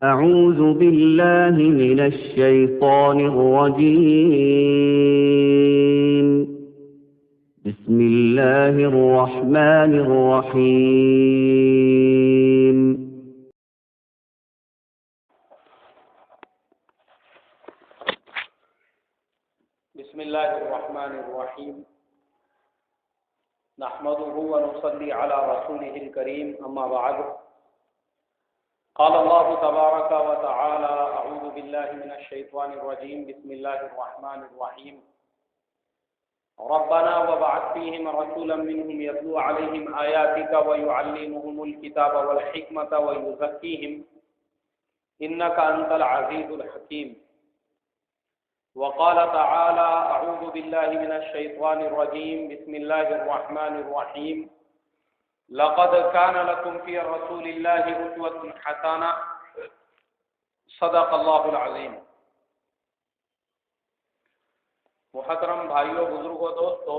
أعوذ بالله من الشيطان الرجيم. بسم الله الرحمن الرحيم. بسم الله الرحمن الرحيم. نحمده ونصلي على رسوله الكريم، أما بعد. قال الله تبارك وتعالى: أعوذ بالله من الشيطان الرجيم. بسم الله الرحمن الرحيم. ربنا وابعث فيهم رسولا منهم يتلو عليهم آياتك ويعلمهم الكتاب والحكمة ويزكيهم إنك أنت العزيز الحكيم. وقال تعالى: أعوذ بالله من الشيطان الرجيم. بسم الله الرحمن الرحيم. لقد كان لكم في رسول الله أسوة حسنة. صدق اللہ العظیم. محترم بھائیوں، بزرگوں، دوستو،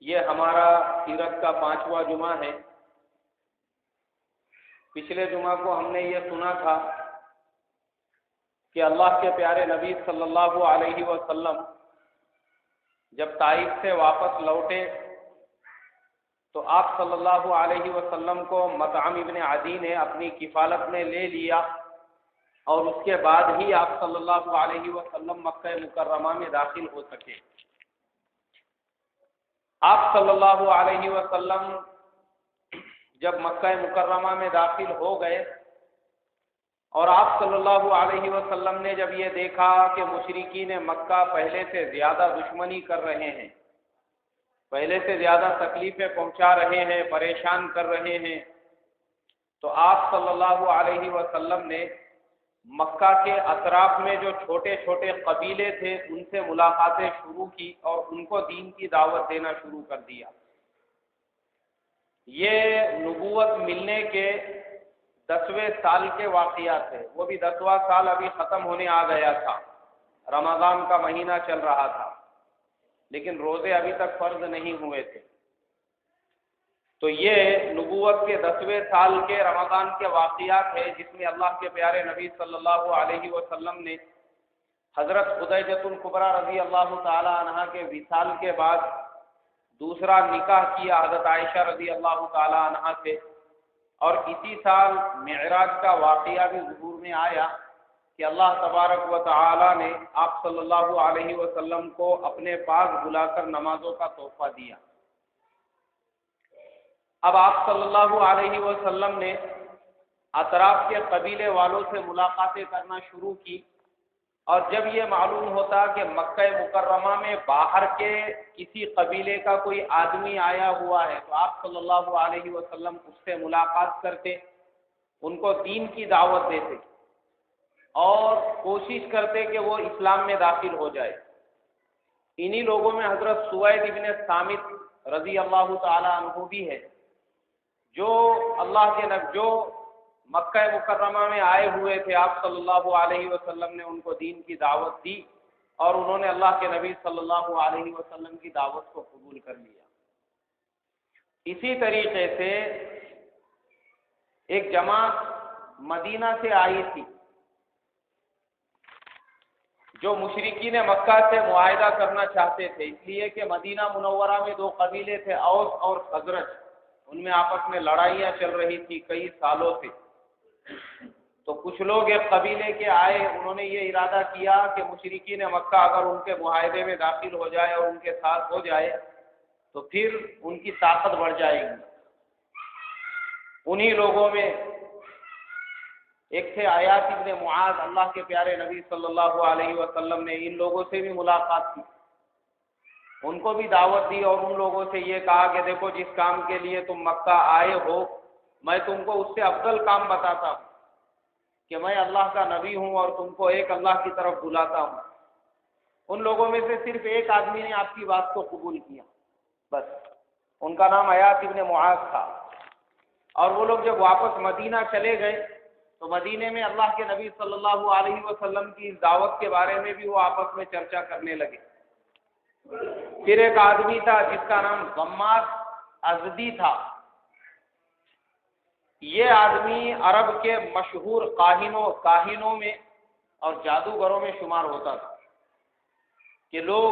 یہ ہمارا سیرت کا 5واں جمعہ ہے. پچھلے جمعہ کو ہم نے یہ سنا تھا کہ اللہ کے پیارے نبی صلی اللہ علیہ وسلم جب طائف سے واپس لوٹے تو آپ صلی اللہ علیہ وسلم کو مطعم ابن عدی نے اپنی کفالت میں لے لیا، اور اس کے بعد ہی آپ صلی اللہ علیہ وسلم مکہ مکرمہ میں داخل ہو سکے. آپ صلی اللہ علیہ وسلم جب مکہ مکرمہ میں داخل ہو گئے اور آپ صلی اللہ علیہ وسلم نے جب یہ دیکھا کہ مشرکین مکہ پہلے سے زیادہ دشمنی کر رہے ہیں، پہلے سے زیادہ تکلیفیں پہنچا رہے ہیں، پریشان کر رہے ہیں، تو آپ صلی اللہ علیہ وسلم نے مکہ کے اطراف میں جو چھوٹے چھوٹے قبیلے تھے ان سے ملاقاتیں شروع کی اور ان کو دین کی دعوت دینا شروع کر دیا. یہ نبوت ملنے کے 10ویں سال کے واقعات ہے. وہ بھی 10واں سال ابھی ختم ہونے آ گیا تھا، رمضان کا مہینہ چل رہا تھا، لیکن روزے ابھی تک فرض نہیں ہوئے تھے. تو یہ نبوت کے 10ویں سال کے رمضان کے واقعات ہے، جس میں اللہ کے پیارے نبی صلی اللہ علیہ وسلم نے حضرت خدیجۃ الکبریٰ رضی اللہ تعالی عنہا کے وصال کے بعد دوسرا نکاح کیا حضرت عائشہ رضی اللہ تعالی عنہا سے، اور اسی سال معراج کا واقعہ بھی ظہور میں آیا کہ اللہ تبارک و تعالی نے آپ صلی اللہ علیہ وسلم کو اپنے پاس بلا کر نمازوں کا تحفہ دیا. اب آپ صلی اللہ علیہ وسلم نے اطراف کے قبیلے والوں سے ملاقاتیں کرنا شروع کی، اور جب یہ معلوم ہوتا کہ مکہ مکرمہ میں باہر کے کسی قبیلے کا کوئی آدمی آیا ہوا ہے تو آپ صلی اللہ علیہ وسلم اس سے ملاقات کرتے، ان کو دین کی دعوت دیتے اور کوشش کرتے کہ وہ اسلام میں داخل ہو جائے. انہی لوگوں میں حضرت سوید ابن صامت رضی اللہ تعالی عنہ بھی ہے، جو جو مکہ مکرمہ میں آئے ہوئے تھے. آپ صلی اللہ علیہ وسلم نے ان کو دین کی دعوت دی اور انہوں نے اللہ کے نبی صلی اللہ علیہ وسلم کی دعوت کو قبول کر لیا. اسی طریقے سے ایک جماعت مدینہ سے آئی تھی جو مشرکین مکہ سے معاہدہ کرنا چاہتے تھے، اس لیے کہ مدینہ منورہ میں 2 قبیلے تھے، اوس اور خزرج. ان میں آپس میں لڑائیاں چل رہی تھی کئی سالوں سے. تو کچھ لوگ ایک قبیلے کے آئے، انہوں نے یہ ارادہ کیا کہ مشرکین مکہ اگر ان کے معاہدے میں داخل ہو جائے اور ان کے ساتھ ہو جائے تو پھر ان کی طاقت بڑھ جائے گی. انہی لوگوں میں ایک تھے عیاض ابن معاذ. اللہ کے پیارے نبی صلی اللہ علیہ وسلم نے ان لوگوں سے بھی ملاقات کی، ان کو بھی دعوت دی اور ان لوگوں سے یہ کہا کہ دیکھو، جس کام کے لیے تم مکہ آئے ہو میں تم کو اس سے افضل کام بتاتا ہوں کہ میں اللہ کا نبی ہوں اور تم کو ایک اللہ کی طرف بلاتا ہوں. ان لوگوں میں سے صرف ایک آدمی نے آپ کی بات کو قبول کیا، بس. ان کا نام عیاض ابن معاذ تھا. اور وہ لوگ جب واپس مدینہ چلے گئے تو مدینے میں اللہ کے نبی صلی اللہ علیہ وسلم کی اس دعوت کے بارے میں بھی وہ آپس میں چرچا کرنے لگے. پھر ایک آدمی تھا جس کا نام ضماد ازدی تھا. یہ آدمی عرب کے مشہور کاہنوں میں اور جادوگروں میں شمار ہوتا تھا کہ لوگ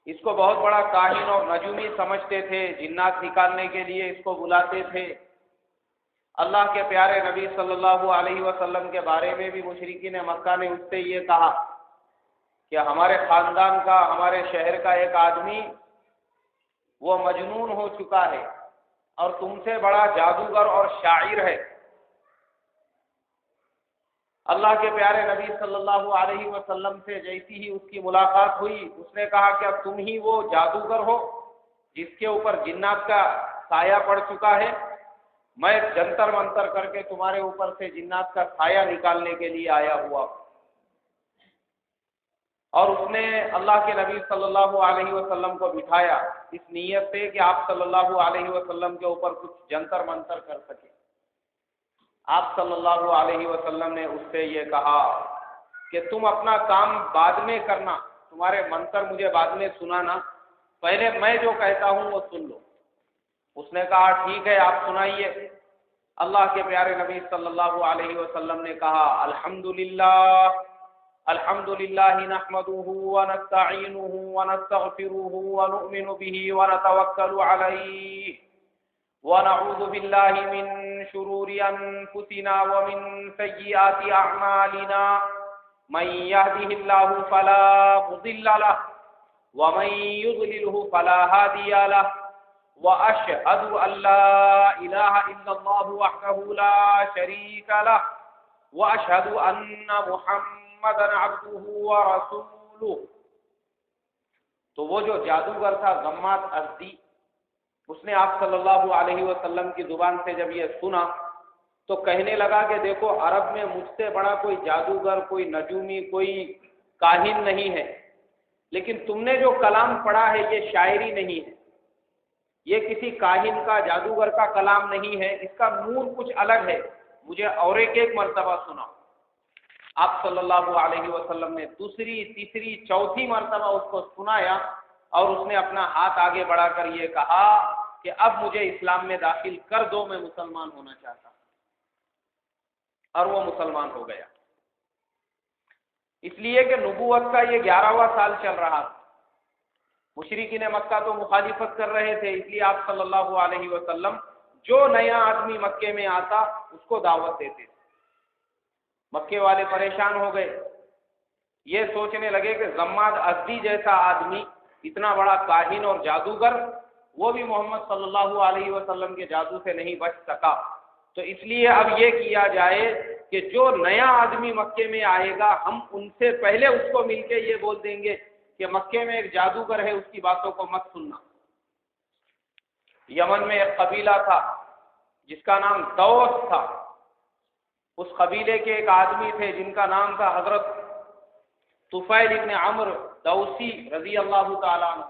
اس کو بہت بڑا کاہن اور نجومی سمجھتے تھے، جنات نکالنے کے لیے اس کو بلاتے تھے۔ اللہ کے پیارے نبی صلی اللہ علیہ وسلم کے بارے میں بھی مشرکین مکہ نے اس سے یہ کہا کہ ہمارے خاندان کا، ہمارے شہر کا ایک آدمی وہ مجنون ہو چکا ہے اور تم سے بڑا جادوگر اور شاعر ہے۔ اللہ کے پیارے نبی صلی اللہ علیہ وسلم سے جیسی ہی اس کی ملاقات ہوئی، اس نے کہا کیا تم ہی وہ جادوگر ہو جس کے اوپر جنات کا سایہ پڑ چکا ہے؟ میں جنتر منتر کر کے تمہارے اوپر سے جنات کا سایہ نکالنے کے لیے آیا ہوا ہوں۔ اور اس نے اللہ کے نبی صلی اللہ علیہ وسلم کو بٹھایا اس نیت سے کہ آپ صلی اللہ علیہ وسلم کے اوپر کچھ جنتر منتر کر سکے۔ آپ صلی اللہ علیہ وسلم نے اس سے یہ کہا کہ تم اپنا کام بعد میں کرنا، تمہارے منتر مجھے بعد میں سنانا، پہلے میں جو کہتا ہوں وہ سن لو۔ اس نے کہا ٹھیک ہے، آپ سنائیے۔ اللہ کے پیارے نبی صلی اللہ علیہ وسلم نے کہا الحمد للہ نحمده ونستعینه ونستغفره ونؤمن به ونتوکل علیہ ونعوذ باللہ من شرور انفسنا ومن سیئات اعمالنا من يهده الله فلا مضل له ومن يضلله فلا هادي له واشهد ان لا اله الا الله وحده لا شريك له واشهد ان محمدا عبده ورسوله۔ تو وہ جو جادوگر تھا غماس ازدی، اس نے آپ صلی اللہ علیہ وسلم کی زبان سے جب یہ سنا تو کہنے لگا کہ دیکھو عرب میں مجھ سے بڑا کوئی جادوگر، کوئی نجومی، کوئی کاہن نہیں ہے، لیکن تم نے جو کلام پڑھا ہے یہ شاعری نہیں ہے، یہ کسی کاہن کا، جادوگر کا کلام نہیں ہے، اس کا نور کچھ الگ ہے، مجھے اور ایک مرتبہ سنا۔ آپ صلی اللہ علیہ وسلم نے دوسری، تیسری، چوتھی مرتبہ اس کو سنایا اور اس نے اپنا ہاتھ آگے بڑھا کر یہ کہا کہ اب مجھے اسلام میں داخل کر دو، میں مسلمان ہونا چاہتا ہوں، اور وہ مسلمان ہو گیا۔ اس لیے کہ نبوت کا یہ 11واں سال چل رہا تھا، مشرکین مکہ تو مخالفت کر رہے تھے، اس لیے آپ صلی اللہ علیہ وسلم جو نیا آدمی مکے میں آتا اس کو دعوت دیتے تھے۔ مکے والے پریشان ہو گئے، یہ سوچنے لگے کہ غماس ازدی جیسا آدمی، اتنا بڑا کاہن اور جادوگر، وہ بھی محمد صلی اللہ علیہ وسلم کے جادو سے نہیں بچ سکا، تو اس لیے اب یہ کیا جائے کہ جو نیا آدمی مکے میں آئے گا ہم ان سے پہلے اس کو مل کے یہ بول دیں گے کہ مکے میں ایک جادوگر ہے، اس کی باتوں کو مت سننا۔ یمن میں ایک قبیلہ تھا جس کا نام دوس تھا، اس قبیلے کے ایک آدمی تھے جن کا نام تھا حضرت طفیل ابن عمرو دوسی رضی اللہ تعالیٰ عنہ،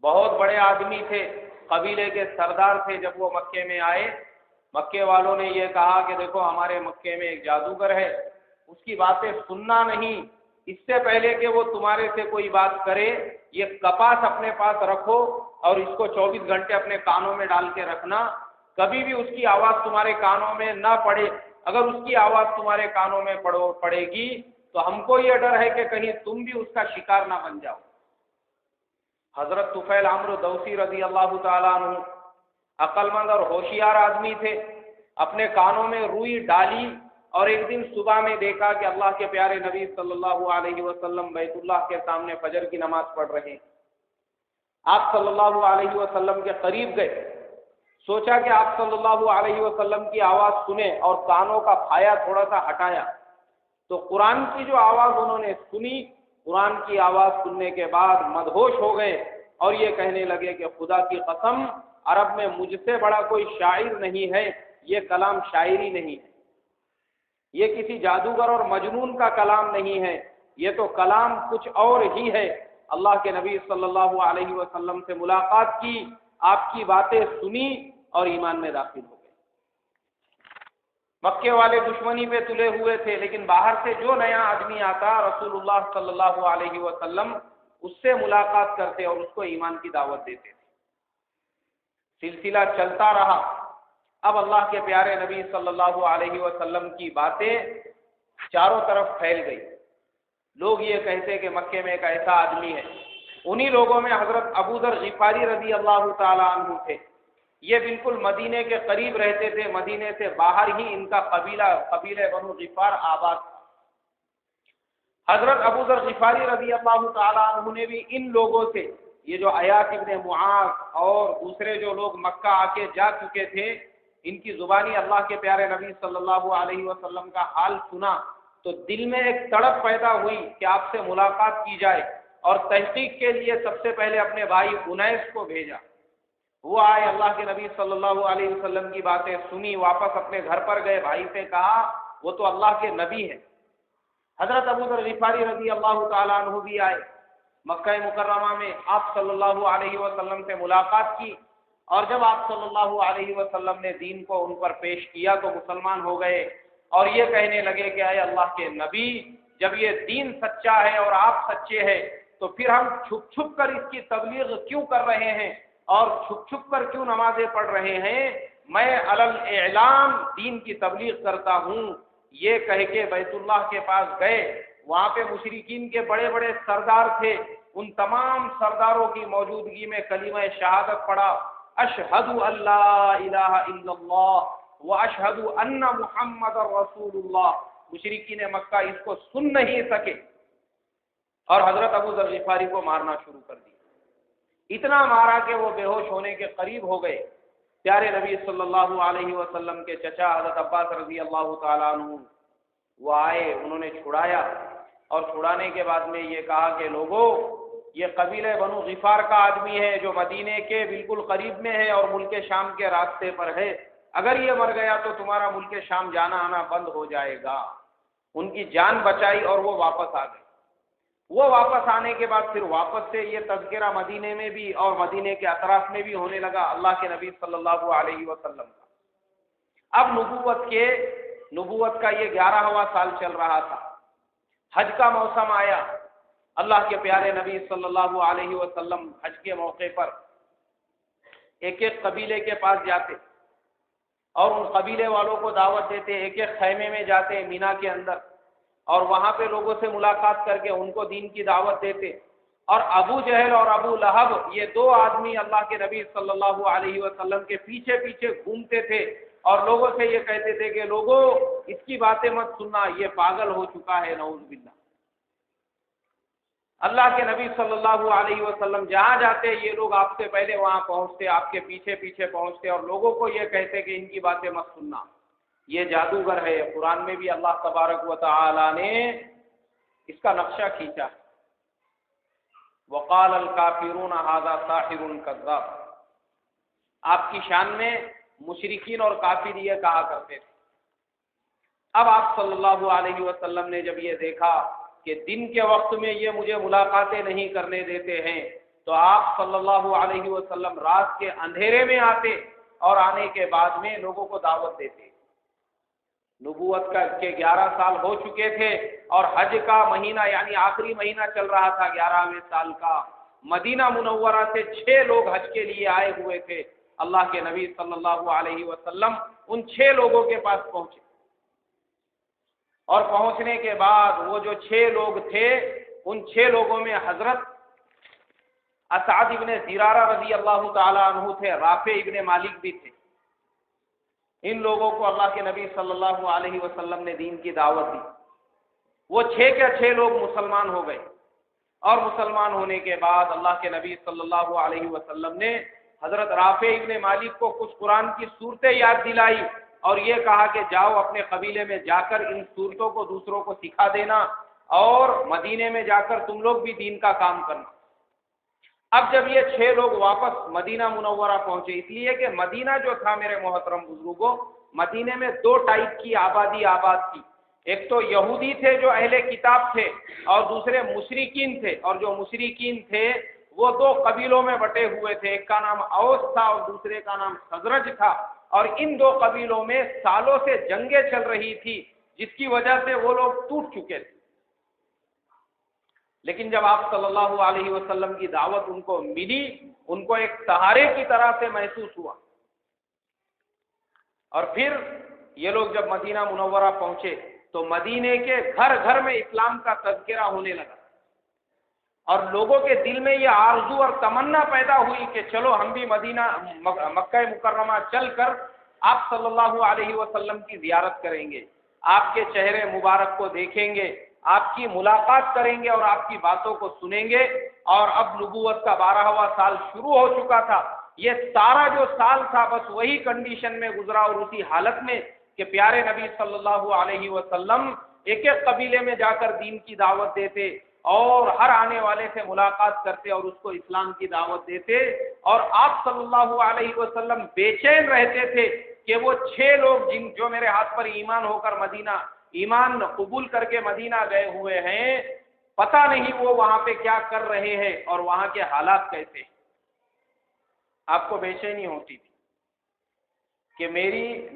بہت بڑے آدمی تھے، قبیلے کے سردار تھے۔ جب وہ مکے میں آئے، مکے والوں نے یہ کہا کہ دیکھو ہمارے مکے میں ایک جادوگر ہے، اس کی باتیں سننا نہیں، اس سے پہلے کہ وہ تمہارے سے کوئی بات کرے یہ کپاس اپنے پاس رکھو اور اس کو 24 گھنٹے اپنے کانوں میں ڈال کے رکھنا، کبھی بھی اس کی آواز تمہارے کانوں میں نہ پڑے، اگر اس کی آواز تمہارے کانوں میں پڑے گی تو ہم کو یہ ڈر ہے کہ کہیں تم بھی اس کا شکار نہ بن جاؤ۔ حضرت طفیل عمرو دوسی رضی اللہ تعالیٰ عنہ عقل مند اور ہوشیار آدمی تھے، اپنے کانوں میں روئی ڈالی اور ایک دن صبح میں دیکھا کہ اللہ کے پیارے نبی صلی اللہ علیہ وسلم بیت اللہ کے سامنے فجر کی نماز پڑھ رہے ہیں۔ آپ صلی اللہ علیہ وسلم کے قریب گئے، سوچا کہ آپ صلی اللہ علیہ وسلم کی آواز سنیں اور کانوں کا پھایا تھوڑا سا ہٹایا تو قرآن کی جو آواز انہوں نے سنی، قرآن کی آواز سننے کے بعد مدہوش ہو گئے اور یہ کہنے لگے کہ خدا کی قسم عرب میں مجھ سے بڑا کوئی شاعر نہیں ہے، یہ کلام شاعری نہیں ہے، یہ کسی جادوگر اور مجنون کا کلام نہیں ہے، یہ تو کلام کچھ اور ہی ہے۔ اللہ کے نبی صلی اللہ علیہ وسلم سے ملاقات کی، آپ کی باتیں سنی اور ایمان میں داخل ہو گئے۔ مکے والے دشمنی پہ تلے ہوئے تھے، لیکن باہر سے جو نیا آدمی آتا رسول اللہ صلی اللہ علیہ وسلم اس سے ملاقات کرتے اور اس کو ایمان کی دعوت دیتے تھے۔ سلسلہ چلتا رہا، اب اللہ کے پیارے نبی صلی اللہ علیہ وسلم کی باتیں چاروں طرف پھیل گئی. لوگ یہ کہتے کہ مکے میں ایک ایسا آدمی ہے. انہی لوگوں میں حضرت ابو ذر غفاری رضی اللہ تعالی عنہ تھے. یہ بالکل مدینے کے قریب رہتے تھے، مدینے سے باہر ہی ان کا قبیلہ بنو غفار آباد تھا. حضرت ابو ذر غفاری رضی اللہ تعالی عنہ نے بھی ان لوگوں سے، یہ جو عیاض ابن معاذ اور دوسرے جو لوگ مکہ آ کے جا چکے تھے، ان کی زبانی اللہ کے پیارے نبی صلی اللہ علیہ وسلم کا حال سنا تو دل میں ایک تڑپ پیدا ہوئی کہ آپ سے ملاقات کی جائے، اور تحقیق کے لیے سب سے پہلے اپنے بھائی انیس کو بھیجا. وہ آئے، اللہ کے نبی صلی اللہ علیہ وسلم کی باتیں سنی، واپس اپنے گھر پر گئے. بھائی سے کہا وہ تو اللہ کے نبی ہے. حضرت ابو ذر غفاری رضی اللہ تعالیٰ عنہ بھی آئے، مکہ مکرمہ میں آپ صلی اللہ علیہ وسلم سے ملاقات کی، اور جب آپ صلی اللہ علیہ وسلم نے دین کو ان پر پیش کیا تو مسلمان ہو گئے، اور یہ کہنے لگے کہ اے اللہ کے نبی، جب یہ دین سچا ہے اور آپ سچے ہیں تو پھر ہم چھپ چھپ کر اس کی تبلیغ کیوں کر رہے ہیں اور چھپ چھپ کر کیوں نمازیں پڑھ رہے ہیں؟ میں علل اعلان دین کی تبلیغ کرتا ہوں. یہ کہہ کے بیت اللہ کے پاس گئے. وہاں پہ مشرکین کے بڑے بڑے سردار تھے. ان تمام سرداروں کی موجودگی میں کلمہ شہادت پڑھا، اشہد ان لا الہ الا اللہ واشہد ان محمد رسول اللہ. مشرکین مکہ اس کو سن نہیں سکے اور حضرت ابو ذر غفاری کو مارنا شروع کر دیا. اتنا مارا کہ وہ بے ہوش ہونے کے قریب ہو گئے. پیارے نبی صلی اللہ علیہ وسلم کے چچا حضرت عباس رضی اللہ تعالیٰ عنہ وہ آئے، انہوں نے چھڑایا، اور چھڑانے کے بعد میں یہ کہا کہ لوگوں، یہ قبیلہ بنو غفار کا آدمی ہے جو مدینے کے بالکل قریب میں ہے اور ملک شام کے راستے پر ہے. اگر یہ مر گیا تو تمہارا ملک شام جانا آنا بند ہو جائے گا. ان کی جان بچائی اور وہ واپس آ گئے. وہ واپس آنے کے بعد پھر واپس سے یہ تذکرہ مدینے میں بھی اور مدینے کے اطراف میں بھی ہونے لگا اللہ کے نبی صلی اللہ علیہ وسلم کا. اب نبوت کا یہ 11واں سال چل رہا تھا. حج کا موسم آیا. اللہ کے پیارے نبی صلی اللہ علیہ وسلم حج کے موقع پر ایک ایک قبیلے کے پاس جاتے اور ان قبیلے والوں کو دعوت دیتے. ایک ایک خیمے میں جاتے مینا کے اندر، اور وہاں پہ لوگوں سے ملاقات کر کے ان کو دین کی دعوت دیتے. اور ابو جہل اور ابو لہب، یہ دو آدمی اللہ کے نبی صلی اللہ علیہ وسلم کے پیچھے پیچھے گھومتے تھے اور لوگوں سے یہ کہتے تھے کہ لوگوں اس کی باتیں مت سننا، یہ پاگل ہو چکا ہے، نعوذ باللہ. اللہ کے نبی صلی اللہ علیہ وسلم جہاں جاتے یہ لوگ آپ سے پہلے وہاں پہنچتے، آپ کے پیچھے پیچھے پہنچتے اور لوگوں کو یہ کہتے کہ ان کی باتیں مت سننا، یہ جادوگر ہے. قرآن میں بھی اللہ تبارک و تعالی نے اس کا نقشہ کھینچا. وقال الکافرون ھذا ساحر کذاب. آپ کی شان میں مشرکین اور کافر یہ کہا کرتے تھے. اب آپ صلی اللہ علیہ وسلم نے جب یہ دیکھا کہ دن کے وقت میں یہ مجھے ملاقاتیں نہیں کرنے دیتے ہیں تو آپ صلی اللہ علیہ وسلم رات کے اندھیرے میں آتے اور آنے کے بعد میں لوگوں کو دعوت دیتے. نبوت کے 11 سال ہو چکے تھے اور حج کا مہینہ یعنی آخری مہینہ چل رہا تھا 11ویں سال کا. مدینہ منورہ سے 6 لوگ حج کے لیے آئے ہوئے تھے. اللہ کے نبی صلی اللہ علیہ وسلم ان 6 لوگوں کے پاس پہنچے، اور پہنچنے کے بعد وہ جو 6 لوگ تھے ان 6 لوگوں میں حضرت اسعد ابن زرارہ رضی اللہ تعالی عنہ تھے، رافع ابن مالک بھی تھے. ان لوگوں کو اللہ کے نبی صلی اللہ علیہ وسلم نے دین کی دعوت دی. وہ 6 کے 6 لوگ مسلمان ہو گئے، اور مسلمان ہونے کے بعد اللہ کے نبی صلی اللہ علیہ وسلم نے حضرت رافع ابن مالک کو کچھ قرآن کی صورتیں یاد دلائی اور یہ کہا کہ جاؤ اپنے قبیلے میں جا کر ان صورتوں کو دوسروں کو سکھا دینا اور مدینے میں جا کر تم لوگ بھی دین کا کام کرنا. اب جب یہ 6 لوگ واپس مدینہ منورہ پہنچے، اس لیے کہ مدینہ جو تھا میرے محترم بزرگوں، مدینے میں 2 ٹائپ کی آبادی آباد تھی. ایک تو یہودی تھے جو اہل کتاب تھے، اور دوسرے مشرکین تھے. اور جو مشرکین تھے وہ 2 قبیلوں میں بٹے ہوئے تھے، ایک کا نام اوس تھا اور دوسرے کا نام خزرج تھا. اور ان 2 قبیلوں میں سالوں سے جنگیں چل رہی تھی جس کی وجہ سے وہ لوگ ٹوٹ چکے تھے. لیکن جب آپ صلی اللہ علیہ وسلم کی دعوت ان کو ملی، ان کو ایک سہارے کی طرح سے محسوس ہوا. اور پھر یہ لوگ جب مدینہ منورہ پہنچے تو مدینے کے گھر گھر میں اسلام کا تذکرہ ہونے لگا، اور لوگوں کے دل میں یہ آرزو اور تمنا پیدا ہوئی کہ چلو ہم بھی مکہ مکرمہ چل کر آپ صلی اللہ علیہ وسلم کی زیارت کریں گے، آپ کے چہرے مبارک کو دیکھیں گے، آپ کی ملاقات کریں گے اور آپ کی باتوں کو سنیں گے۔ اور اب نبوت کا 12واں سال شروع ہو چکا تھا، یہ سارا جو سال تھا بس وہی کنڈیشن میں گزرا، اور اسی حالت میں کہ پیارے نبی صلی اللہ علیہ وسلم ایک ایک قبیلے میں جا کر دین کی دعوت دیتے اور ہر آنے والے سے ملاقات کرتے اور اس کو اسلام کی دعوت دیتے، اور آپ صلی اللہ علیہ وسلم بے چین رہتے تھے کہ وہ 6 لوگ جو میرے ہاتھ پر ایمان ہو کر ایمان قبول کر کے مدینہ گئے ہوئے ہیں، پتہ نہیں وہ وہاں پہ کیا کر رہے ہیں اور وہاں کے حالات کیسے ہیں۔ آپ کو بے چینی ہوتی تھی کہ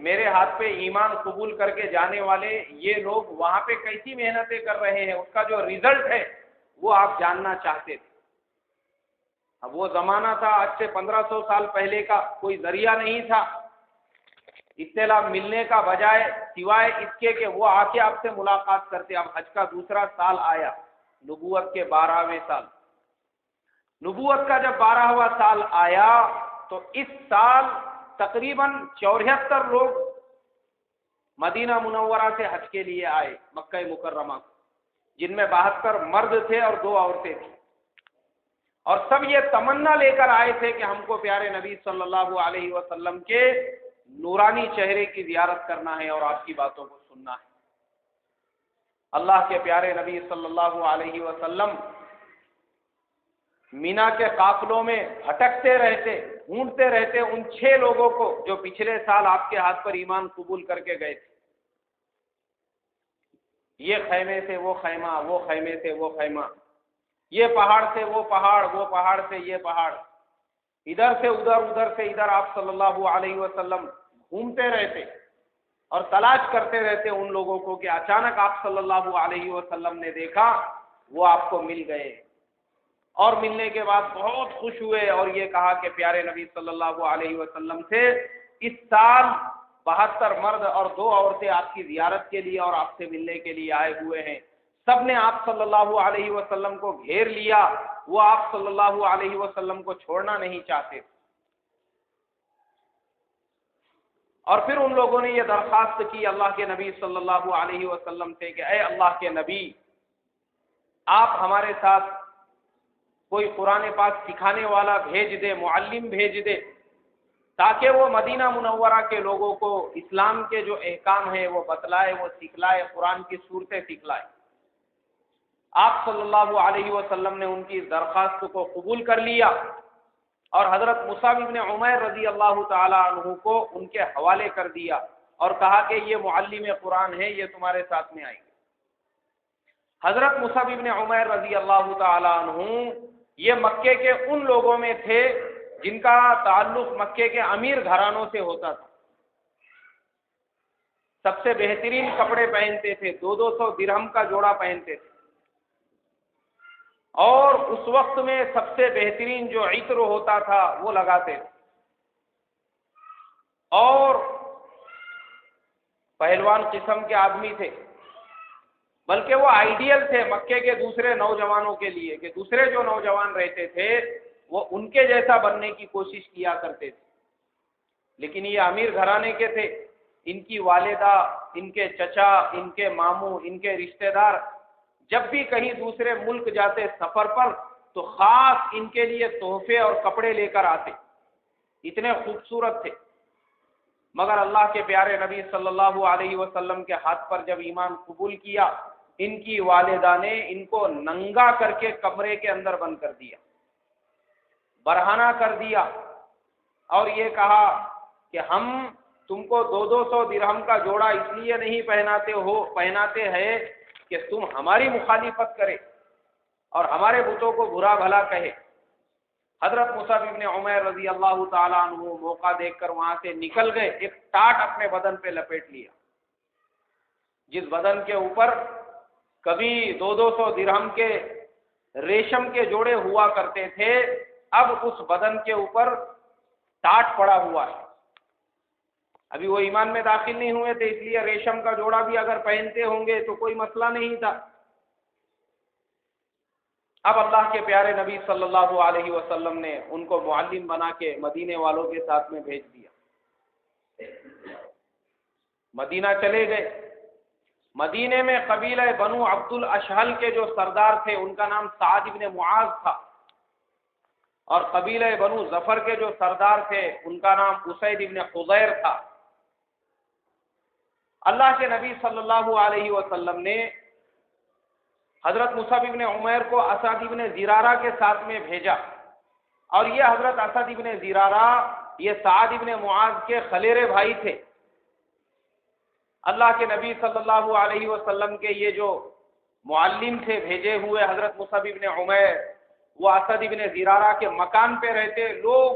میرے ہاتھ پہ ایمان قبول کر کے جانے والے یہ لوگ وہاں پہ کیسی محنتیں کر رہے ہیں، اس کا جو ریزلٹ ہے وہ آپ جاننا چاہتے تھے۔ اب وہ زمانہ تھا آج سے 1500 سال پہلے کا، کوئی ذریعہ نہیں تھا اطلاع ملنے کا، بجائے سوائے اس کے کہ وہ آ کے آپ سے ملاقات کرتے۔ اب حج کا دوسرا سال آیا، نبوت کے 12ویں سال، نبوت کا جب 12واں سال آیا تو اس سال تقریباً 74 لوگ مدینہ منورہ سے حج کے لیے آئے مکہ مکرمہ، جن میں 72 مرد تھے اور 2 عورتیں تھیں، اور سب یہ تمنا لے کر آئے تھے کہ ہم کو پیارے نبی صلی اللہ علیہ وسلم کے نورانی چہرے کی زیارت کرنا ہے اور آپ کی باتوں کو سننا ہے۔ اللہ کے پیارے نبی صلی اللہ علیہ وسلم مینا کے قافلوں میں بھٹکتے رہتے، ڈھونڈتے رہتے ان 6 لوگوں کو جو پچھلے سال آپ کے ہاتھ پر ایمان قبول کر کے گئے تھے۔ یہ خیمے سے وہ خیمہ، وہ خیمے سے وہ خیمہ، یہ پہاڑ سے وہ پہاڑ، وہ پہاڑ سے یہ پہاڑ، ادھر سے ادھر، ادھر سے ادھر، آپ صلی اللہ علیہ وسلم گھومتے رہتے اور تلاش کرتے رہتے ان لوگوں کو کہ اچانک آپ صلی اللہ علیہ وسلم نے دیکھا وہ آپ کو مل گئے، اور ملنے کے بعد بہت خوش ہوئے اور یہ کہا کہ پیارے نبی صلی اللہ علیہ وسلم سے اس سال 72 مرد اور 2 عورتیں آپ کی زیارت کے لیے اور آپ سے ملنے کے لیے آئے ہوئے ہیں۔ سب نے آپ صلی اللہ علیہ وسلم کو گھیر لیا، وہ آپ صلی اللہ علیہ وسلم کو چھوڑنا نہیں چاہتے، اور پھر ان لوگوں نے یہ درخواست کی اللہ کے نبی صلی اللہ علیہ وسلم سے کہ اے اللہ کے نبی، آپ ہمارے ساتھ کوئی قرآن پاک سکھانے والا بھیج دے، معلم بھیج دے، تاکہ وہ مدینہ منورہ کے لوگوں کو اسلام کے جو احکام ہیں وہ بتلائے، وہ سکھلائے، قرآن کی صورتیں سکھلائے۔ آپ صلی اللہ علیہ وسلم نے ان کی درخواست کو قبول کر لیا اور حضرت مصعب بن عمیر رضی اللہ تعالی عنہ کو ان کے حوالے کر دیا اور کہا کہ یہ معلم قرآن ہے، یہ تمہارے ساتھ میں آئیں گے۔ حضرت مصعب بن عمیر رضی اللہ تعالی عنہ یہ مکے کے ان لوگوں میں تھے جن کا تعلق مکے کے امیر گھرانوں سے ہوتا تھا، سب سے بہترین کپڑے پہنتے تھے، 200 درہم کا جوڑا پہنتے تھے، اور اس وقت میں سب سے بہترین جو عطر ہوتا تھا وہ لگاتے تھے، اور پہلوان قسم کے آدمی تھے، بلکہ وہ آئیڈیل تھے مکے کے دوسرے نوجوانوں کے لیے کہ دوسرے جو نوجوان رہتے تھے وہ ان کے جیسا بننے کی کوشش کیا کرتے تھے، لیکن یہ امیر گھرانے کے تھے، ان کی والدہ، ان کے چچا، ان کے ماموں، ان کے رشتہ دار جب بھی کہیں دوسرے ملک جاتے سفر پر تو خاص ان کے لیے تحفے اور کپڑے لے کر آتے، اتنے خوبصورت تھے۔ مگر اللہ کے پیارے نبی صلی اللہ علیہ وسلم کے ہاتھ پر جب ایمان قبول کیا، ان کی والدہ نے ان کو ننگا کر کے کمرے کے اندر بند کر دیا، برہنہ کر دیا، اور یہ کہا کہ ہم تم کو 200 درہم کا جوڑا اس لیے نہیں پہناتے ہیں کہ تم ہماری مخالفت کرے اور ہمارے بتوں کو برا بھلا کہے۔ حضرت مصعب بن عمیر رضی اللہ تعالیٰ عنہ موقع دیکھ کر وہاں سے نکل گئے، ایک ٹاٹ اپنے بدن پہ لپیٹ لیا، جس بدن کے اوپر کبھی 200 درہم کے ریشم کے جوڑے ہوا کرتے تھے، اب اس بدن کے اوپر ٹاٹ پڑا ہوا ہے، ابھی وہ ایمان میں داخل نہیں ہوئے تھے، اس لیے ریشم کا جوڑا بھی اگر پہنتے ہوں گے تو کوئی مسئلہ نہیں تھا۔ اب اللہ کے پیارے نبی صلی اللہ علیہ وسلم نے ان کو معلم بنا کے مدینے والوں کے ساتھ میں بھیج دیا۔ مدینہ چلے گئے۔ مدینے میں قبیلہ بنو عبد الاشہل کے جو سردار تھے ان کا نام سعد ابن معاذ تھا، اور قبیلہ بنو ظفر کے جو سردار تھے ان کا نام اسید ابن خضیر تھا۔ اللہ کے نبی صلی اللہ علیہ وسلم نے حضرت مصعب ابن عمیر کو اسد ابن زرارہ کے ساتھ میں بھیجا، اور یہ حضرت اسد ابن زرارہ یہ سعد ابن معاذ کے خلیرے بھائی تھے۔ اللہ کے نبی صلی اللہ علیہ وسلم کے یہ جو معلم تھے بھیجے ہوئے حضرت مصعب ابن عمیر، وہ اسد ابن زرارہ کے مکان پہ رہتے، لوگ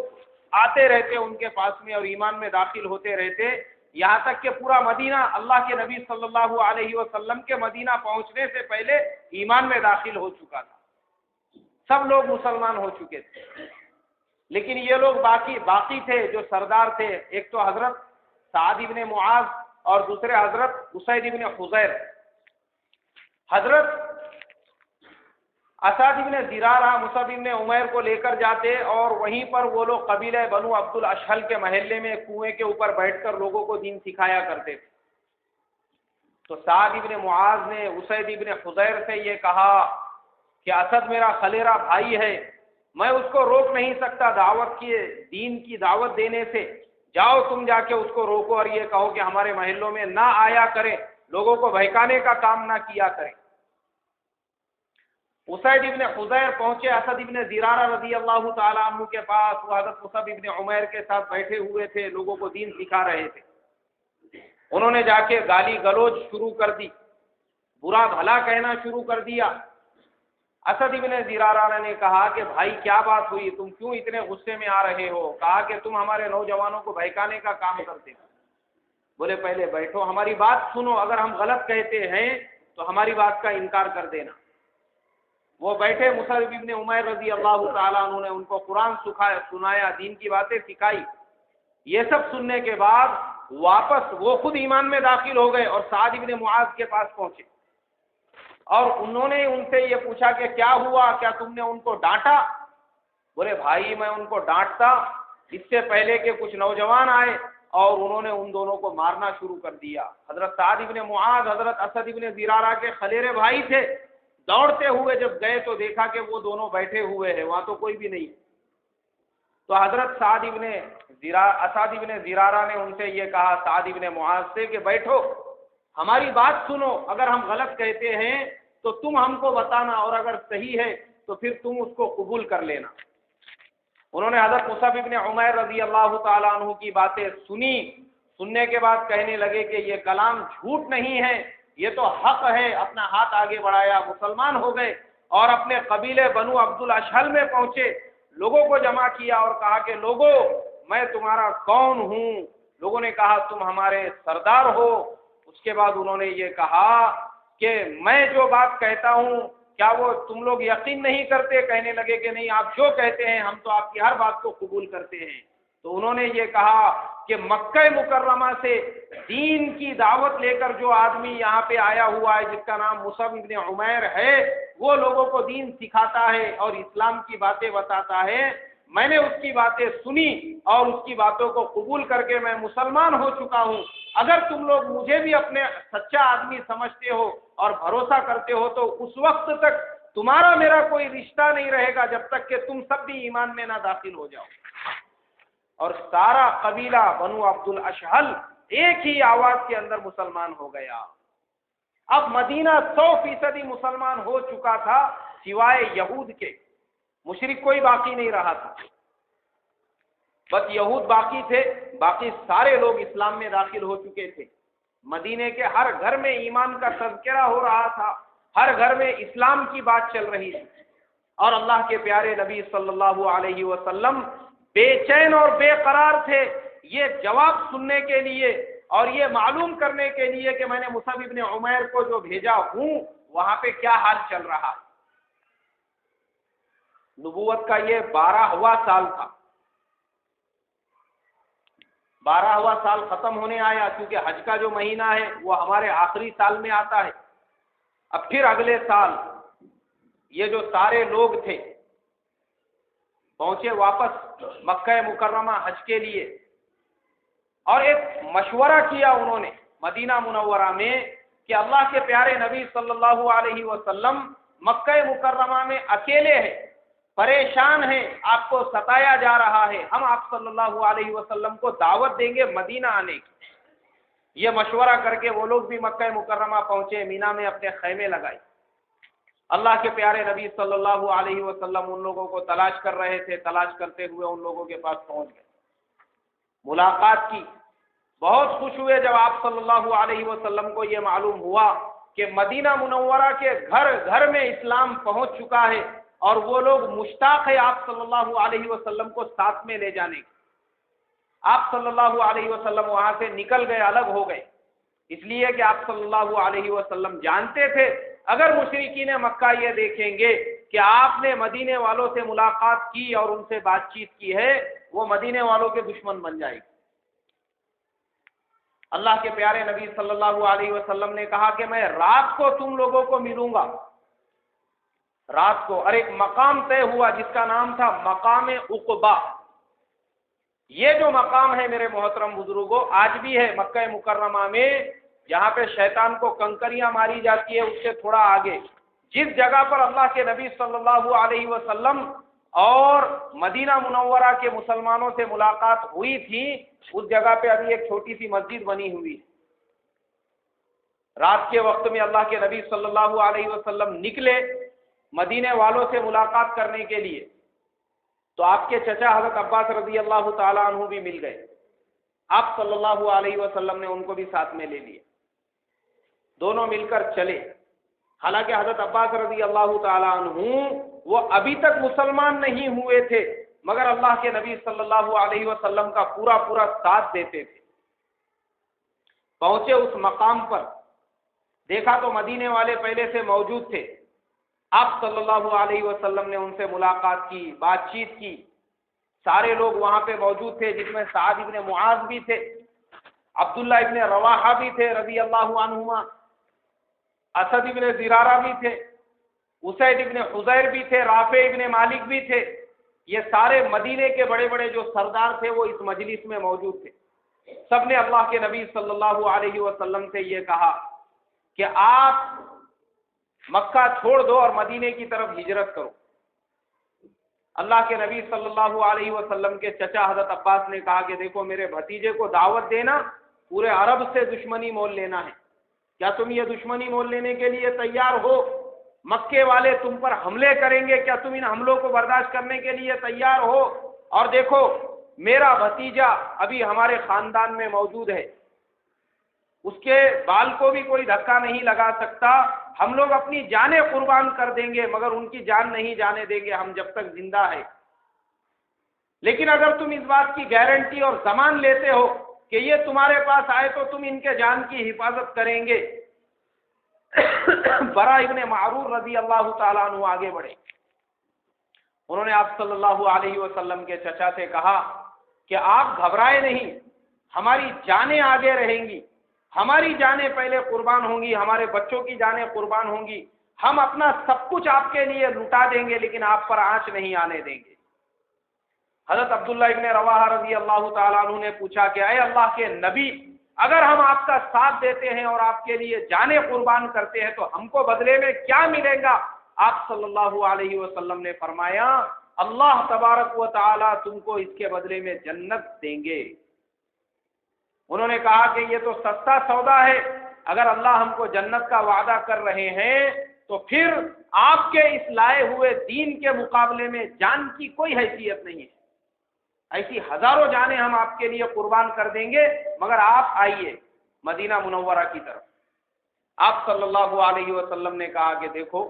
آتے رہتے ان کے پاس میں اور ایمان میں داخل ہوتے رہتے، یہاں تک کہ پورا مدینہ اللہ کے نبی صلی اللہ علیہ وسلم کے مدینہ پہنچنے سے پہلے ایمان میں داخل ہو چکا تھا، سب لوگ مسلمان ہو چکے تھے۔ لیکن یہ لوگ باقی تھے جو سردار تھے، ایک تو حضرت سعد ابن معاذ اور دوسرے حضرت اسید ابن خضیر۔ حضرت اسد ابن زرارہ مصعب ابن عمیر کو لے کر جاتے، اور وہیں پر وہ لوگ قبیلہ بنو عبد الاشہل کے محلے میں کنویں کے اوپر بیٹھ کر لوگوں کو دین سکھایا کرتے تھے۔ تو سعد ابن معاذ نے اسید ابن خضیر سے یہ کہا کہ اسد میرا خلیرہ بھائی ہے، میں اس کو روک نہیں سکتا دعوت کی، دین کی دعوت دینے سے، جاؤ تم جا کے اس کو روکو اور یہ کہو کہ ہمارے محلوں میں نہ آیا کرے، لوگوں کو بہکانے کا کام نہ کیا کرے۔ اسید ابن خضیر پہنچے اسد ابن زرارہ رضی اللہ تعالیٰ عنہ کے پاس، وہ حضرت مصعب ابن عمیر کے ساتھ بیٹھے ہوئے تھے، لوگوں کو دین سکھا رہے تھے۔ انہوں نے جا کے گالی گلوچ شروع کر دی، برا بھلا کہنا شروع کر دیا۔ اسد ابن زرارہ نے کہا کہ بھائی کیا بات ہوئی، تم کیوں اتنے غصے میں آ رہے ہو؟ کہا کہ تم ہمارے نوجوانوں کو بہکانے کا کام کرتے ہو۔ بولے پہلے بیٹھو، ہماری بات سنو، اگر ہم غلط کہتے ہیں تو ہماری بات کا انکار کر دینا۔ وہ بیٹھے، مصعب ابن عمیر رضی اللہ تعالیٰ عنہ نے ان کو قرآن سنایا، دین کی باتیں سکھائی۔ یہ سب سننے کے بعد واپس وہ خود ایمان میں داخل ہو گئے اور سعد ابن معاذ کے پاس پہنچے، اور انہوں نے ان سے یہ پوچھا کہ کیا ہوا، کیا تم نے ان کو ڈانٹا؟ بولے بھائی میں ان کو ڈانٹتا، اس سے پہلے کہ کچھ نوجوان آئے اور انہوں نے ان دونوں کو مارنا شروع کر دیا۔ حضرت سعد ابن معاذ حضرت اسد ابن زرارہ کے خلیرے بھائی تھے، دوڑتے ہوئے جب گئے تو دیکھا کہ وہ دونوں بیٹھے ہوئے ہیں، وہاں تو کوئی بھی نہیں۔ تو حضرت اسد ابن زرارہ نے ان سے یہ کہا سعد ابن معاذ سے کہ بیٹھو، ہماری بات سنو، اگر ہم غلط کہتے ہیں تو تم ہم کو بتانا، اور اگر صحیح ہے تو پھر تم اس کو قبول کر لینا۔ انہوں نے حضرت مصعب ابن عمیر رضی اللہ تعالیٰ عنہ کی باتیں سنی، سننے کے بعد کہنے لگے کہ یہ کلام جھوٹ نہیں ہے، یہ تو حق ہے۔ اپنا ہاتھ آگے بڑھایا، مسلمان ہو گئے، اور اپنے قبیلے بنو عبد الاشہل میں پہنچے، لوگوں کو جمع کیا اور کہا کہ لوگوں میں تمہارا کون ہوں؟ لوگوں نے کہا تم ہمارے سردار ہو۔ اس کے بعد انہوں نے یہ کہا کہ میں جو بات کہتا ہوں کیا وہ تم لوگ یقین نہیں کرتے؟ کہنے لگے کہ نہیں، آپ جو کہتے ہیں ہم تو آپ کی ہر بات کو قبول کرتے ہیں۔ تو انہوں نے یہ کہا کہ مکہ مکرمہ سے دین کی دعوت لے کر جو آدمی یہاں پہ آیا ہوا ہے جس کا نام مصعب ابن عمیر ہے، وہ لوگوں کو دین سکھاتا ہے اور اسلام کی باتیں بتاتا ہے۔ میں نے اس کی باتیں سنی اور اس کی باتوں کو قبول کر کے میں مسلمان ہو چکا ہوں۔ اگر تم لوگ مجھے بھی اپنے سچا آدمی سمجھتے ہو اور بھروسہ کرتے ہو تو اس وقت تک تمہارا میرا کوئی رشتہ نہیں رہے گا جب تک کہ تم سب بھی ایمان میں نہ داخل ہو جاؤ۔ اور سارا قبیلہ بنو عبد الاشہل ایک ہی آواز کے اندر مسلمان ہو گیا۔ اب مدینہ 100% مسلمان ہو چکا تھا، سوائے یہود کے، مشرک کوئی باقی نہیں رہا تھا، بس یہود باقی تھے، باقی سارے لوگ اسلام میں داخل ہو چکے تھے۔ مدینے کے ہر گھر میں ایمان کا تذکرہ ہو رہا تھا، ہر گھر میں اسلام کی بات چل رہی تھی، اور اللہ کے پیارے نبی صلی اللہ علیہ وسلم بے چین اور بے قرار تھے، یہ جواب سننے کے لیے اور یہ معلوم کرنے کے لیے کہ میں نے مصعب ابن عمیر کو جو بھیجا ہوں وہاں پہ کیا حال چل رہا ہے۔ نبوت کا یہ 12واں سال تھا، 12واں سال ختم ہونے آیا، کیونکہ حج کا جو مہینہ ہے وہ ہمارے آخری سال میں آتا ہے۔ اب پھر اگلے سال یہ جو سارے لوگ تھے پہنچے واپس مکہ مکرمہ حج کے لیے، اور ایک مشورہ کیا انہوں نے مدینہ منورہ میں کہ اللہ کے پیارے نبی صلی اللہ علیہ وسلم مکہ مکرمہ میں اکیلے ہیں، پریشان ہیں، آپ کو ستایا جا رہا ہے، ہم آپ صلی اللہ علیہ وسلم کو دعوت دیں گے مدینہ آنے کی۔ یہ مشورہ کر کے وہ لوگ بھی مکہ مکرمہ پہنچے، مینا میں اپنے خیمے لگائے۔ اللہ کے پیارے نبی صلی اللہ علیہ وسلم ان لوگوں کو تلاش کر رہے تھے، تلاش کرتے ہوئے ان لوگوں کے پاس پہنچ گئے، ملاقات کی۔ بہت خوش ہوئے جب آپ صلی اللہ علیہ وسلم کو یہ معلوم ہوا کہ مدینہ منورہ کے گھر گھر میں اسلام پہنچ چکا ہے، اور وہ لوگ مشتاق ہے آپ صلی اللہ علیہ وسلم کو ساتھ میں لے جانے کی۔ آپ صلی اللہ علیہ وسلم وہاں سے نکل گئے، الگ ہو گئے، اس لیے کہ آپ صلی اللہ علیہ وسلم جانتے تھے اگر مشرکین مکہ یہ دیکھیں گے کہ آپ نے مدینے والوں سے ملاقات کی اور ان سے بات چیت کی ہے، وہ مدینے والوں کے دشمن بن جائے گی۔ اللہ کے پیارے نبی صلی اللہ علیہ وسلم نے کہا کہ میں رات کو تم لوگوں کو ملوں گا، رات کو، اور ایک مقام طے ہوا جس کا نام تھا مقام عقبہ۔ یہ جو مقام ہے میرے محترم بزرگوں آج بھی ہے مکہ مکرمہ میں، جہاں پہ شیطان کو کنکریاں ماری جاتی ہے اس سے تھوڑا آگے، جس جگہ پر اللہ کے نبی صلی اللہ علیہ وسلم اور مدینہ منورہ کے مسلمانوں سے ملاقات ہوئی تھی، اس جگہ پہ ابھی ایک چھوٹی سی مسجد بنی ہوئی ہے۔ رات کے وقت میں اللہ کے نبی صلی اللہ علیہ وسلم نکلے مدینے والوں سے ملاقات کرنے کے لیے، تو آپ کے چچا حضرت عباس رضی اللہ تعالیٰ عنہ بھی مل گئے۔ آپ صلی اللہ علیہ وسلم نے ان کو بھی ساتھ میں لے لیے، دونوں مل کر چلے۔ حالانکہ حضرت عباس رضی اللہ تعالیٰ عنہ وہ ابھی تک مسلمان نہیں ہوئے تھے، مگر اللہ کے نبی صلی اللہ علیہ وسلم کا پورا پورا ساتھ دیتے تھے۔ پہنچے اس مقام پر، دیکھا تو مدینے والے پہلے سے موجود تھے۔ آپ صلی اللہ علیہ وسلم نے ان سے ملاقات کی، بات چیت کی، سارے لوگ وہاں پہ موجود تھے، جس میں سعد ابن معاذ بھی تھے، عبداللہ ابن رواحہ بھی تھے رضی اللہ عنہما، اسد ابن زرارہ بھی تھے، اسید ابن حضیر بھی تھے، رافع ابن مالک بھی تھے۔ یہ سارے مدینے کے بڑے بڑے جو سردار تھے وہ اس مجلس میں موجود تھے۔ سب نے اللہ کے نبی صلی اللہ علیہ وسلم سے یہ کہا کہ آپ مکہ چھوڑ دو اور مدینے کی طرف ہجرت کرو۔ اللہ کے نبی صلی اللہ علیہ وسلم کے چچا حضرت عباس نے کہا کہ دیکھو میرے بھتیجے کو دعوت دینا، پورے عرب سے دشمنی مول لینا ہے، کیا تم یہ دشمنی مول لینے کے لیے تیار ہو؟ مکے والے تم پر حملے کریں گے، کیا تم ان حملوں کو برداشت کرنے کے لیے تیار ہو؟ اور دیکھو میرا بھتیجا ابھی ہمارے خاندان میں موجود ہے، اس کے بال کو بھی کوئی دھکا نہیں لگا سکتا، ہم لوگ اپنی جانیں قربان کر دیں گے مگر ان کی جان نہیں جانے دیں گے ہم جب تک زندہ ہے۔ لیکن اگر تم اس بات کی گارنٹی اور ضمان لیتے ہو کہ یہ تمہارے پاس آئے تو تم ان کے جان کی حفاظت کریں گے۔ برا ابن معرور رضی اللہ تعالیٰ عنہ آگے بڑھے، انہوں نے آپ صلی اللہ علیہ وسلم کے چچا سے کہا کہ آپ گھبرائے نہیں، ہماری جانیں آگے رہیں گی، ہماری جانیں پہلے قربان ہوں گی، ہمارے بچوں کی جانیں قربان ہوں گی، ہم اپنا سب کچھ آپ کے لیے لٹا دیں گے لیکن آپ پر آنچ نہیں آنے دیں گے۔ حضرت عبداللہ ابن رواحہ رضی اللہ تعالیٰ عنہ نے پوچھا کہ اے اللہ کے نبی، اگر ہم آپ کا ساتھ دیتے ہیں اور آپ کے لیے جانیں قربان کرتے ہیں تو ہم کو بدلے میں کیا ملے گا؟ آپ صلی اللہ علیہ وسلم نے فرمایا اللہ تبارک و تعالیٰ تم کو اس کے بدلے میں جنت دیں گے۔ انہوں نے کہا کہ یہ تو سستا سودا ہے، اگر اللہ ہم کو جنت کا وعدہ کر رہے ہیں تو پھر آپ کے اس لائے ہوئے دین کے مقابلے میں جان کی کوئی حیثیت نہیں ہے، ایسی ہزاروں جانیں ہم آپ کے لیے قربان کر دیں گے، مگر آپ آئیے مدینہ منورہ کی طرف۔ آپ صلی اللہ علیہ وسلم نے کہا کہ دیکھو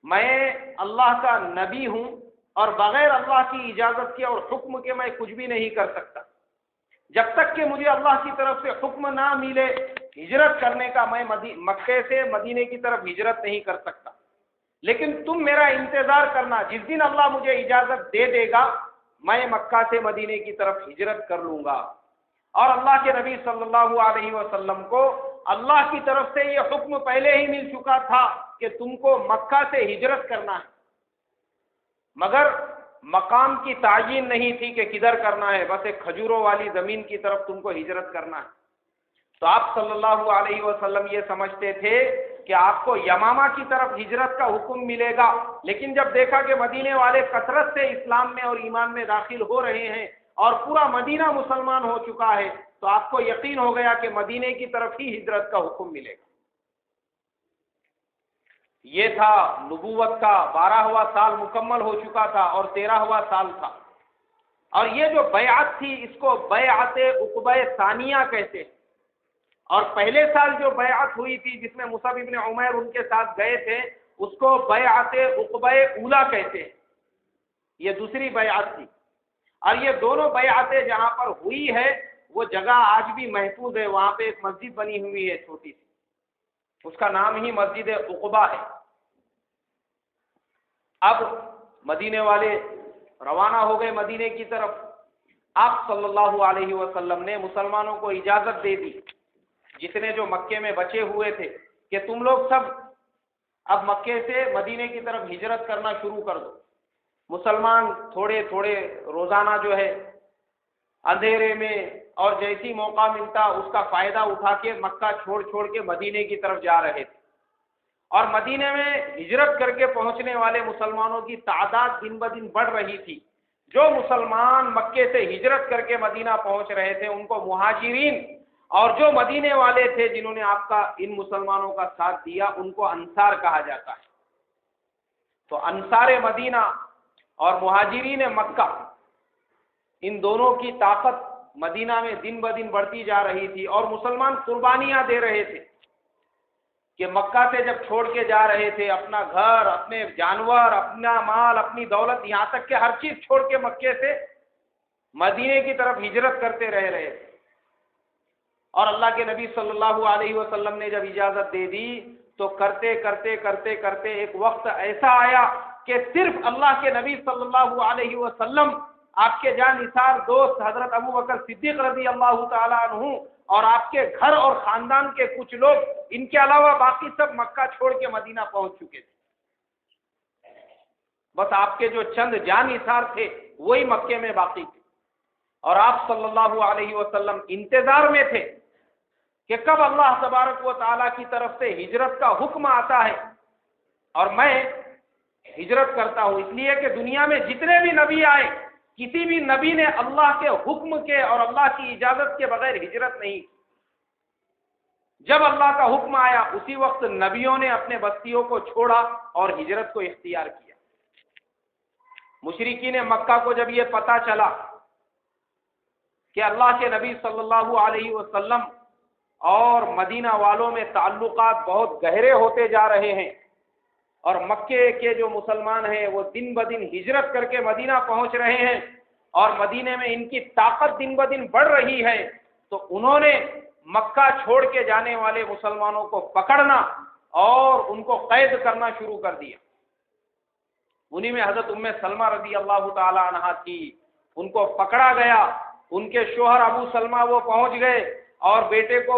میں اللہ کا نبی ہوں اور بغیر اللہ کی اجازت کے اور حکم کے میں کچھ بھی نہیں کر سکتا، جب تک کہ مجھے اللہ کی طرف سے حکم نہ ملے ہجرت کرنے کا میں مکے سے مدینے کی طرف ہجرت نہیں کر سکتا، لیکن تم میرا انتظار کرنا، جس دن اللہ مجھے اجازت دے دے گا میں مکہ سے مدینے کی طرف ہجرت کر لوں گا۔ اور اللہ کے نبی صلی اللہ علیہ وسلم کو اللہ کی طرف سے یہ حکم پہلے ہی مل چکا تھا کہ تم کو مکہ سے ہجرت کرنا ہے، مگر مقام کی تعین نہیں تھی کہ کدھر کرنا ہے، بس ایک کھجوروں والی زمین کی طرف تم کو ہجرت کرنا ہے۔ تو آپ صلی اللہ علیہ وسلم یہ سمجھتے تھے کہ آپ کو یمامہ کی طرف ہجرت کا حکم ملے گا، لیکن جب دیکھا کہ مدینے والے کثرت سے اسلام میں اور ایمان میں داخل ہو رہے ہیں اور پورا مدینہ مسلمان ہو چکا ہے، تو آپ کو یقین ہو گیا کہ مدینے کی طرف ہی ہجرت کا حکم ملے گا۔ یہ تھا نبوت کا 12واں سال مکمل ہو چکا تھا اور 13واں سال تھا، اور یہ جو بیعت تھی اس کو بیعت عقبہ ثانیہ کہتے ہیں، اور پہلے سال جو بیعت ہوئی تھی جس میں مصعب ابن عمیر ان کے ساتھ گئے تھے اس کو بیعت عقبہ اولا کہتے ہیں، یہ دوسری بیعت تھی۔ اور یہ دونوں بیعتیں جہاں پر ہوئی ہے وہ جگہ آج بھی محفوظ ہے، وہاں پہ ایک مسجد بنی ہوئی ہے چھوٹی سی، اس کا نام ہی مسجد عقبہ ہے۔ اب مدینے والے روانہ ہو گئے مدینے کی طرف، آپ صلی اللہ علیہ وسلم نے مسلمانوں کو اجازت دے دی، جتنے جو مکے میں بچے ہوئے تھے، کہ تم لوگ سب اب مکے سے مدینے کی طرف ہجرت کرنا شروع کر دو۔ مسلمان تھوڑے تھوڑے روزانہ جو ہے اندھیرے میں اور جیسی موقع ملتا اس کا فائدہ اٹھا کے مکہ چھوڑ چھوڑ کے مدینے کی طرف جا رہے تھے، اور مدینے میں ہجرت کر کے پہنچنے والے مسلمانوں کی تعداد دن بدن بڑھ رہی تھی۔ جو مسلمان مکے سے ہجرت کر کے مدینہ پہنچ رہے تھے ان کو مہاجرین، اور جو مدینے والے تھے جنہوں نے آپ کا ان مسلمانوں کا ساتھ دیا ان کو انصار کہا جاتا ہے۔ تو انصار مدینہ اور مہاجرین مکہ، ان دونوں کی طاقت مدینہ میں دن بدن بڑھتی جا رہی تھی، اور مسلمان قربانیاں دے رہے تھے کہ مکہ سے جب چھوڑ کے جا رہے تھے اپنا گھر، اپنے جانور، اپنا مال، اپنی دولت، یہاں تک کہ ہر چیز چھوڑ کے مکے سے مدینے کی طرف ہجرت کرتے رہ رہے تھے۔ اور اللہ کے نبی صلی اللہ علیہ وسلم نے جب اجازت دے دی تو کرتے کرتے کرتے کرتے ایک وقت ایسا آیا کہ صرف اللہ کے نبی صلی اللہ علیہ وسلم، آپ کے جان نثار دوست حضرت ابو بکر صدیق رضی اللہ تعالی عنہ اور آپ کے گھر اور خاندان کے کچھ لوگ، ان کے علاوہ باقی سب مکہ چھوڑ کے مدینہ پہنچ چکے تھے۔ بس آپ کے جو چند جان نثار تھے وہی مکے میں باقی تھے، اور آپ صلی اللہ علیہ وسلم انتظار میں تھے کہ کب اللہ تبارک و تعالیٰ کی طرف سے ہجرت کا حکم آتا ہے اور میں ہجرت کرتا ہوں۔ اس لیے کہ دنیا میں جتنے بھی نبی آئے کسی بھی نبی نے اللہ کے حکم کے اور اللہ کی اجازت کے بغیر ہجرت نہیں کی۔ جب اللہ کا حکم آیا اسی وقت نبیوں نے اپنے بستیوں کو چھوڑا اور ہجرت کو اختیار کیا۔ مشرکین مکہ کو جب یہ پتہ چلا کہ اللہ کے نبی صلی اللہ علیہ وسلم اور مدینہ والوں میں تعلقات بہت گہرے ہوتے جا رہے ہیں، اور مکے کے جو مسلمان ہیں وہ دن بدن ہجرت کر کے مدینہ پہنچ رہے ہیں، اور مدینے میں ان کی طاقت دن بدن بڑھ رہی ہے، تو انہوں نے مکہ چھوڑ کے جانے والے مسلمانوں کو پکڑنا اور ان کو قید کرنا شروع کر دیا۔ انہی میں حضرت ام سلمہ رضی اللہ تعالی عنہا تھی، ان کو پکڑا گیا، ان کے شوہر ابو سلمہ وہ پہنچ گئے اور بیٹے کو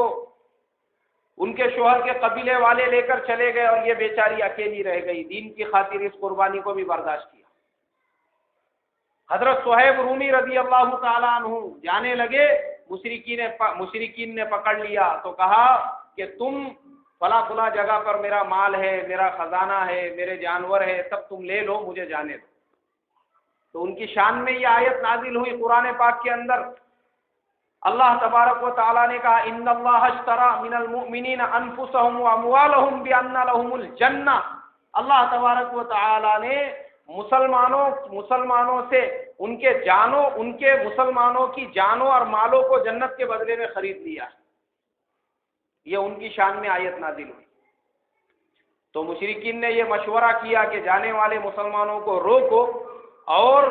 ان کے شوہر کے قبیلے والے لے کر چلے گئے، اور یہ بیچاری اکیلی رہ گئی، دین کی خاطر اس قربانی کو بھی برداشت کیا۔ حضرت صہیب رومی رضی اللہ تعالی عنہ جانے لگے، مشرکین نے پکڑ لیا تو کہا کہ تم فلاں فلاں جگہ پر میرا مال ہے، میرا خزانہ ہے، میرے جانور ہے، سب تم لے لو، مجھے جانے دو۔ تو ان کی شان میں یہ آیت نازل ہوئی قرآن پاک کے اندر، اللہ تبارک و تعالیٰ نے کہا ان اللہ اشترى من المؤمنین انفسهم واموالهم بان لهم الجنہ۔ اللہ تبارک و تعالیٰ نے مسلمانوں سے ان کے مسلمانوں کی جانوں اور مالوں کو جنت کے بدلے میں خرید لیا۔ یہ ان کی شان میں آیت نازل ہوئی۔ تو مشرکین نے یہ مشورہ کیا کہ جانے والے مسلمانوں کو روکو، اور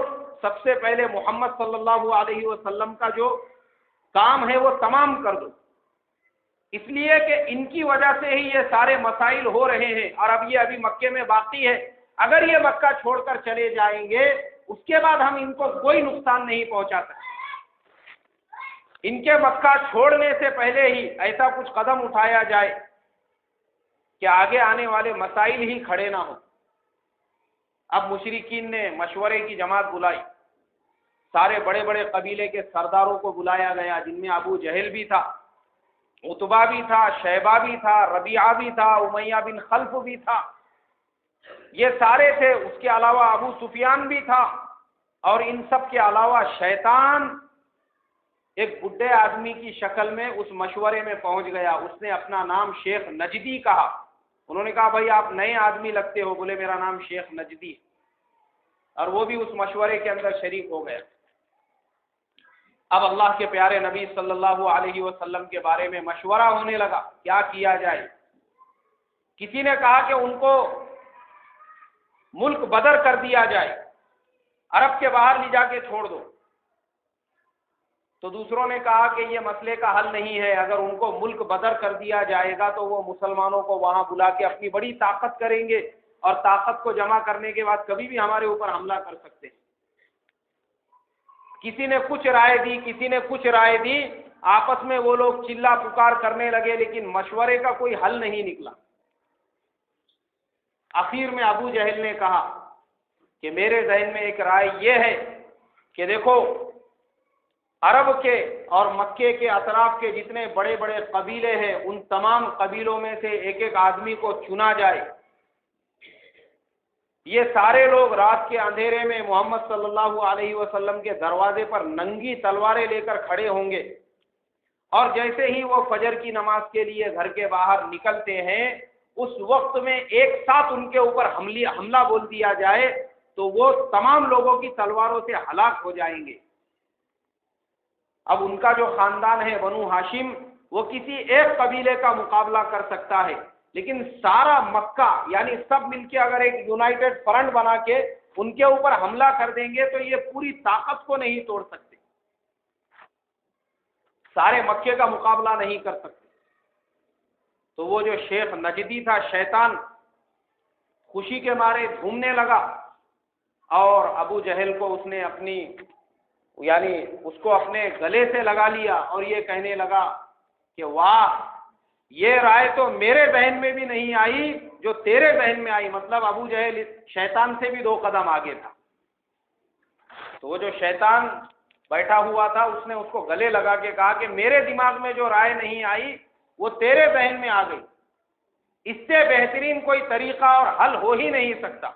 سب سے پہلے محمد صلی اللہ علیہ وسلم کا جو کام ہے وہ تمام کر دو، اس لیے کہ ان کی وجہ سے ہی یہ سارے مسائل ہو رہے ہیں، اور اب یہ ابھی مکے میں باقی ہے، اگر یہ مکہ چھوڑ کر چلے جائیں گے اس کے بعد ہم ان کو کوئی نقصان نہیں پہنچا سکتے۔ ان کے مکہ چھوڑنے سے پہلے ہی ایسا کچھ قدم اٹھایا جائے کہ آگے آنے والے مسائل ہی کھڑے نہ ہوں۔ اب مشرکین نے مشورے کی جماعت بلائی، سارے بڑے بڑے قبیلے کے سرداروں کو بلایا گیا، جن میں ابو جہل بھی تھا، عتبہ بھی تھا، شیبہ بھی تھا، ربیعہ بھی تھا، امیہ بن خلف بھی تھا، یہ سارے تھے۔ اس کے علاوہ ابو سفیان بھی تھا، اور ان سب کے علاوہ شیطان ایک بڈھے آدمی کی شکل میں اس مشورے میں پہنچ گیا۔ اس نے اپنا نام شیخ نجدی کہا۔ انہوں نے کہا بھائی آپ نئے آدمی لگتے ہو، بولے میرا نام شیخ نجدی، اور وہ بھی اس مشورے کے اندر شریک ہو گیا۔ اب اللہ کے پیارے نبی صلی اللہ علیہ وسلم کے بارے میں مشورہ ہونے لگا، کیا کیا جائے۔ کسی نے کہا کہ ان کو ملک بدر کر دیا جائے، عرب کے باہر لے جا کے چھوڑ دو۔ تو دوسروں نے کہا کہ یہ مسئلے کا حل نہیں ہے، اگر ان کو ملک بدر کر دیا جائے گا تو وہ مسلمانوں کو وہاں بلا کے اپنی بڑی طاقت کریں گے، اور طاقت کو جمع کرنے کے بعد کبھی بھی ہمارے اوپر حملہ کر سکتے ہیں۔ کسی نے کچھ رائے دی، کسی نے کچھ رائے دی، آپس میں وہ لوگ چلا پکار کرنے لگے، لیکن مشورے کا کوئی حل نہیں نکلا۔ آخر میں ابو جہل نے کہا کہ میرے ذہن میں ایک رائے یہ ہے کہ دیکھو، عرب کے اور مکے کے اطراف کے جتنے بڑے بڑے قبیلے ہیں، ان تمام قبیلوں میں سے ایک ایک آدمی کو چنا جائے، یہ سارے لوگ رات کے اندھیرے میں محمد صلی اللہ علیہ وسلم کے دروازے پر ننگی تلواریں لے کر کھڑے ہوں گے، اور جیسے ہی وہ فجر کی نماز کے لیے گھر کے باہر نکلتے ہیں، اس وقت میں ایک ساتھ ان کے اوپر حملہ بول دیا جائے تو وہ تمام لوگوں کی تلواروں سے ہلاک ہو جائیں گے۔ اب ان کا جو خاندان ہے بنو ہاشم، وہ کسی ایک قبیلے کا مقابلہ کر سکتا ہے، لیکن سارا مکہ یعنی سب مل کے اگر ایک یونائٹڈ فرنٹ بنا کے ان کے اوپر حملہ کر دیں گے تو یہ پوری طاقت کو نہیں توڑ سکتے، سارے مکے کا مقابلہ نہیں کر سکتے۔ تو وہ جو شیخ نجدی تھا، شیطان خوشی کے مارے جھومنے لگا، اور ابو جہل کو اس نے اس کو اپنے گلے سے لگا لیا، اور یہ کہنے لگا کہ واہ، یہ رائے تو میرے ذہن میں بھی نہیں آئی جو تیرے ذہن میں آئی۔ مطلب ابو جہل شیطان سے بھی 2 قدم آگے تھا۔ تو وہ جو شیطان بیٹھا ہوا تھا، اس نے اس کو گلے لگا کے کہا کہ میرے دماغ میں جو رائے نہیں آئی وہ تیرے ذہن میں آ گئی، اس سے بہترین کوئی طریقہ اور حل ہو ہی نہیں سکتا۔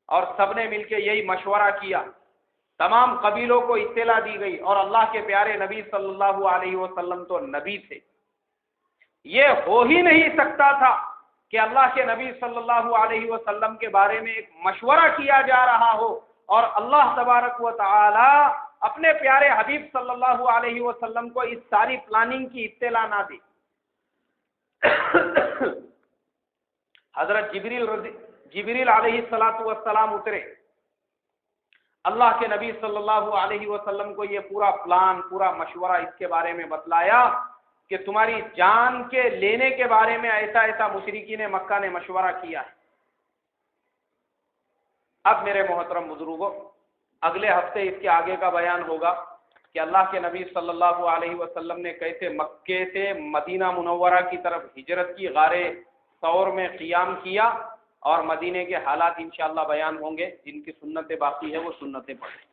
اور سب نے مل کے یہی مشورہ کیا، تمام قبیلوں کو اطلاع دی گئی، اور اللہ کے پیارے نبی صلی اللہ علیہ وسلم تو نبی تھے، یہ ہو ہی نہیں سکتا تھا کہ اللہ کے نبی صلی اللہ علیہ وسلم کے بارے میں ایک مشورہ کیا جا رہا ہو اور اللہ تبارک و تعالی اپنے پیارے حبیب صلی اللہ علیہ وسلم کو اس ساری پلاننگ کی اطلاع نہ دی۔ حضرت جبریل علیہ السلام اترے، اللہ کے نبی صلی اللہ علیہ وسلم کو یہ پورا پلان، پورا مشورہ اس کے بارے میں بتلایا کہ تمہاری جان کے لینے کے بارے میں ایسا ایسا مشرکین مکہ نے مشورہ کیا ہے۔ اب میرے محترم بزرگوں، اگلے ہفتے اس کے آگے کا بیان ہوگا کہ اللہ کے نبی صلی اللہ علیہ وسلم نے کیسے مکے سے مدینہ منورہ کی طرف ہجرت کی، غار ثور میں قیام کیا، اور مدینے کے حالات انشاءاللہ بیان ہوں گے۔ جن کی سنتیں باقی ہے وہ سنتیں پڑھیں۔